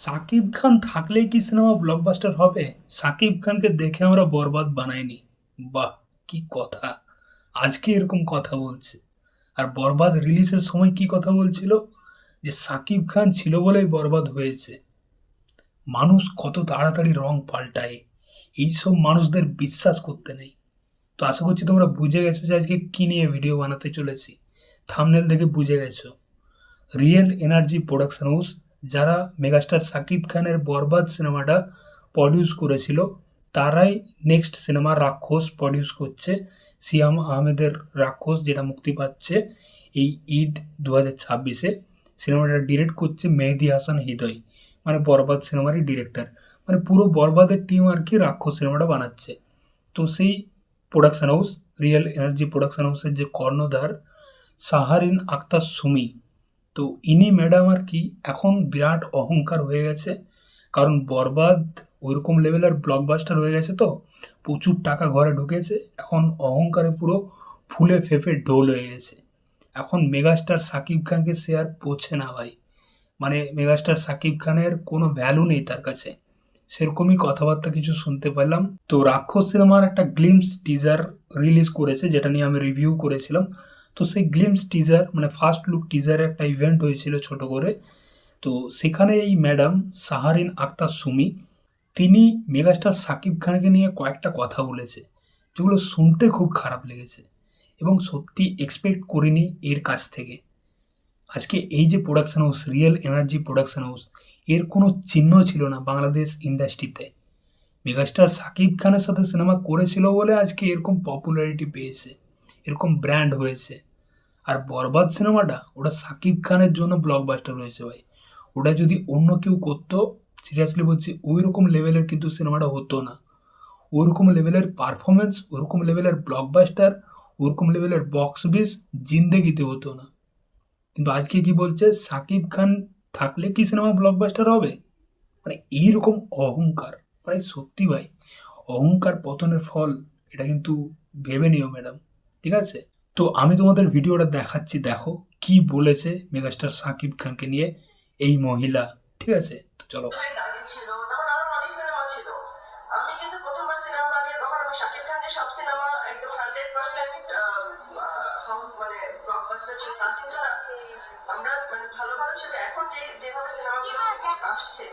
সাকিব খান থাকলেই কি cinema blockbuster হবে? সাকিব খানকে দেখে আমরা বরবাদ বানাইনি। বাহ, কি কথা! আজকে এরকম কথা বলছে। আর বরবাদ রিলিজের সময় কি কথা বলছিল? যে সাকিব খান ছিল বলেই বরবাদ হয়েছে। মানুষ কত তাড়াতাড়ি রং পাল্টায়, এইসব মানুষদের বিশ্বাস করতে নেই। তো আশা করছি তোমরা বুঝে গেছো যে আজকে কি নিয়ে ভিডিও বানাতে চলেছি। থাম্বনেল দেখে বুঝে গেছো। রিয়েল এনার্জি প্রোডাকশন হাউস, যারা মেগাস্টার সাকিব খানের বরবাদ সিনেমাটা প্রডিউস করেছিল, তারাই নেক্সট সিনেমা রাক্ষস প্রডিউস করছে। সিয়াম আহমেদের রাক্ষস, যেটা মুক্তি পাচ্ছে এই ঈদ 2026-এ। সিনেমাটা ডিরেক্ট করছে মেহেদি হাসান হৃদয়, মানে বরবাদ সিনেমারই ডিরেক্টর। মানে পুরো বরবাদের টিম আর কি রাক্ষস সিনেমাটা বানাচ্ছে। তো সেই production house, real energy production হাউসের যে কর্ণধার সাহারিন আক্তার সুমি, তো ইনি ম্যাডাম আর কি এখন বিরাট অহংকার হয়ে গেছে। কারণ বরবাদ ওইরকম লেভেলের ব্লকবাস্টার হয়ে গেছে, তো প্রচুর টাকা ঘরে ঢুকেছে। এখন অহংকারে পুরো ফুলে ফেঁপে ঢোল হয়ে গেছে। এখন মেগাস্টার সাকিব খানকে সে আর পোছে না ভাই। মানে মেগাস্টার সাকিব খানের কোনো ভ্যালু নেই তার কাছে, সেরকমই কথাবার্তা কিছু শুনতে পেলাম। তো রাক্ষস সিনেমার একটা গ্লিমস টিজার রিলিজ করেছে, যেটা নিয়ে আমি রিভিউ করেছিলাম। তো সেই গ্লিমস টিজার মানে ফার্স্ট লুক টিজারে একটা ইভেন্ট হয়েছিল ছোট করে। তো সেখানে এই ম্যাডাম সাহারিন আক্তার সুমি, তিনি মেগাস্টার সাকিব খানকে নিয়ে কয়েকটা কথা বলেছে, যেগুলো শুনতে খুব খারাপ লেগেছে এবং সত্যি এক্সপেক্ট করিনি এর কাছ থেকে। আজকে এই যে production house, real energy production house, এর কোনো চিহ্ন ছিল না বাংলাদেশ ইন্ডাস্ট্রিতে। মেগাস্টার সাকিব খানের সাথে সিনেমা করেছিল বলে আজকে এরকম পপুলারিটি পেয়েছে, এরকম ব্র্যান্ড হয়েছে। আর বরবাদ সিনেমাটা ওটা সাকিব খানের জন্য ব্লকবাস্টার হয়েছে ভাই। ওটা যদি অন্য কেউ করতো, সিরিয়াসলি বলছি, ওই রকম লেভেলের কিন্তু সিনেমাটা হতো না। ওরকম লেভেলের পারফরমেন্স, ওরকম লেভেলের ব্লকবাস্টার, ওরকম লেভেলের বক্স অফিস জিন্দেগিতে হতো না। কিন্তু আজকে কি বলছে, সাকিব খান থাকলে কি সিনেমা ব্লকবাস্টার হবে? মানে এইরকম অহংকার, মানে সত্যি ভাই, অহংকার পতনের ফল। এটা কিন্তু ভেবে নিও ম্যাডাম, ঠিক আছে? তো আমি তোমাদের ভিডিওটা দেখাচ্ছি, দেখো কি বলেছে মেগাস্টার সাকিব খানকে নিয়ে এই মহিলা, ঠিক আছে? তো চলো। আমি কিন্তু প্রথমবার সিনেমা বানিয়ে তখন আমি শাকিব খানের সব সিনেমা একদম 100% মানে ব্লকবাস্টার ছিল তা কিন্তু না। আমরা মানে ভালো ভালো ছিল, এখন যেভাবে সিনেমাগুলো আসছে,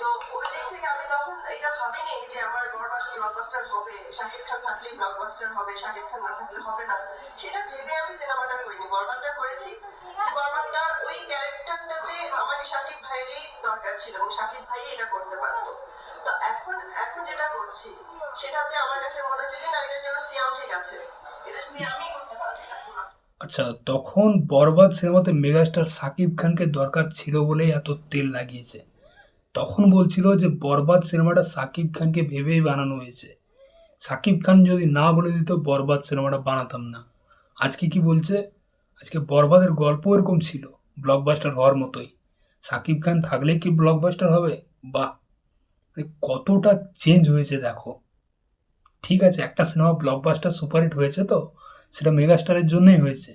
তো ওই দিক থেকে আমি তখন এটা ভাবিনি যে আমার বরবাদ ব্লকবাস্টার হবে, শাকিব খান থাকলেই ব্লকবাস্টার হবে, শাকিব খান না থাকলে হবে না। সেটা ভেবে আমি সিনেমাটা করিনি, বরবাদটা করেছি। বরবাদটা ওই ক্যারেক্টারটাতে আমাকে শাকিব ভাইয়েরই দরকার ছিল এবং শাকিব ভাই এটা করতে পারতো। তো এখন এখন যেটা করছি সেটাতে আমার কাছে মনে হচ্ছে যে না, এটার জন্য সিয়াম ঠিক আছে, এটা সিয়ামই করতে পারবে। আচ্ছা, তখন বরবাদ সিনেমাতে মেগাস্টার সাকিব খানকে দরকার ছিল বলেই এত তেল লাগিয়েছে। তখন বলছিল যে বরবাদ সিনেমাটা সাকিব খানকে ভেবেই বানানো হয়েছে, সাকিব খান যদি না বলে দিত বরবাদ সিনেমাটা বানাতাম না। আজকে কি বলছে, আজকে বরবাদের গল্প এরকম ছিল, ব্লকবাস্টার হওয়ার মতোই। সাকিব খান থাকলে কি ব্লকবাস্টার হবে? বাহ, মানে কতটা চেঞ্জ হয়েছে দেখো। ঠিক আছে, একটা সিনেমা ব্লকবাস্টার সুপারহিট হয়েছে, তো সেটা মেগাস্টারের জন্যই হয়েছে।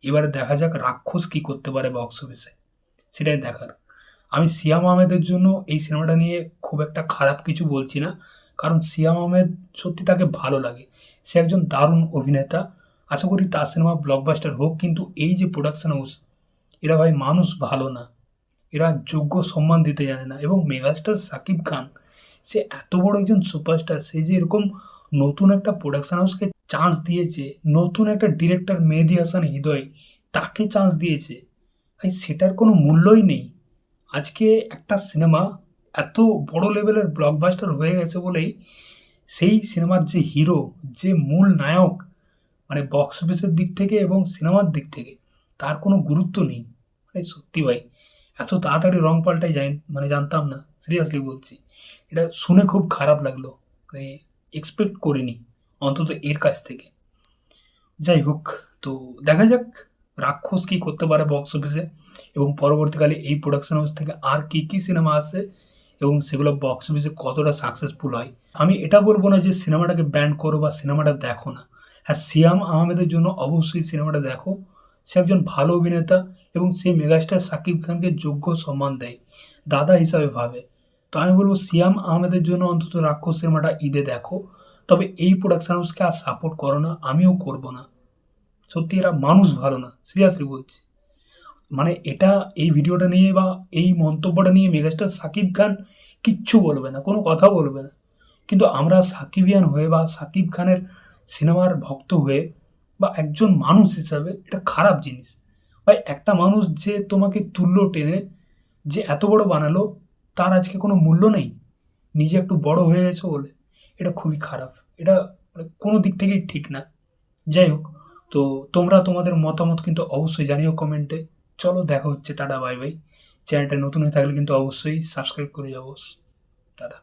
এবারে দেখা যাক রাক্ষস কি করতে পারে বক্স অফিসে, সেটাই দেখার। আমি সিয়াম আহমেদের জন্য এই সিনেমাটা নিয়ে খুব একটা খারাপ কিছু বলছি না, কারণ সিয়াম আহমেদ সত্যি, তাকে ভালো লাগে, সে একজন দারুণ অভিনেতা। আশা করি তার সিনেমা ব্লকবাস্টার হোক। কিন্তু এই যে প্রোডাকশন হাউস, এরা ভাই মানুষ ভালো না, এরা যোগ্য সম্মান দিতে জানে না। এবং মেগাস্টার সাকিব খান, সে এত বড় একজন সুপারস্টার, সে যে এরকম নতুন একটা প্রোডাকশন হাউসকে চান্স দিয়েছে, নতুন একটা ডিরেক্টর মেহেদি হাসান হৃদয়, তাকে চান্স দিয়েছে ভাই, সেটার কোনো মূল্যই নেই। আজকে একটা সিনেমা এত বড় লেভেলের ব্লকবাস্টার হয়ে গেছে বলেই সেই সিনেমার যে হিরো, যে মূল নায়ক, মানে বক্স অফিসের দিক থেকে এবং সিনেমার দিক থেকে তার কোনো গুরুত্ব নেই। মানে সত্যি ভাই, এত তাড়াতাড়ি রং পাল্টাই যায় মানে জানতাম না, সিরিয়াসলি বলছি। এটা শুনে খুব খারাপ লাগলো, মানে এক্সপেক্ট করিনি অন্তত এর কাছ থেকে। যাই হোক, তো দেখা যাক রাক্ষস কি করতে পারে বক্স অফিসে, এবং পরবর্তীকালে এই প্রোডাকশন হাউস থেকে আর কি কি সিনেমা আসে এবং সেগুলো বক্স অফিসে কতটা সাকসেসফুল হয়। আমি এটা বলবো না যে সিনেমাটাকে ব্যান করো বা সিনেমাটা দেখো না। হ্যাঁ, সিয়াম আহমেদের জন্য অবশ্যই সিনেমাটা দেখো। সে একজন ভালো অভিনেতা এবং সে মেগাস্টার শাকিব খানকে যোগ্য সম্মান দেয়, দাদা হিসাবে ভাবে। তো আমি বলবো সিয়াম আহমেদের জন্য অন্তত রাক্ষস সিনেমাটা ঈদে দেখো, তবে এই প্রোডাকশন হাউসকে আর সাপোর্ট করো না, আমিও করব না। সত্যি এরা মানুষ ভালো না, সিরিয়াসলি বলছি। মানে এটা এই ভিডিওটা নিয়ে বা এই মন্তব্যটা নিয়ে মেগাস্টার শাকিব খান কিচ্ছু বলবে না, কোনো কথা বলবে না, কিন্তু আমরা সাকিবিয়ান হয়ে বা সাকিব খানের সিনেমার ভক্ত হয়ে বা একজন মানুষ হিসাবে এটা খারাপ জিনিস। ভাই একটা মানুষ যে তোমাকে তুললো টেনে, যে এত বড় বানালো, তার আজকে কোনো মূল্য নেই নিজে একটু বড় হয়ে গেছে বলে? এটা খুবই খারাপ, এটা মানে কোনো দিক থেকেই ঠিক না। যাই হোক, তো তোমরা তোমাদের মতামত কিন্তু অবশ্যই জানিও কমেন্টে। চলো দেখা হচ্ছে, টাটা বাই বাই। চ্যানেলটা নতুন হয়ে থাকলে কিন্তু অবশ্যই সাবস্ক্রাইব করে যাবো। টাটা।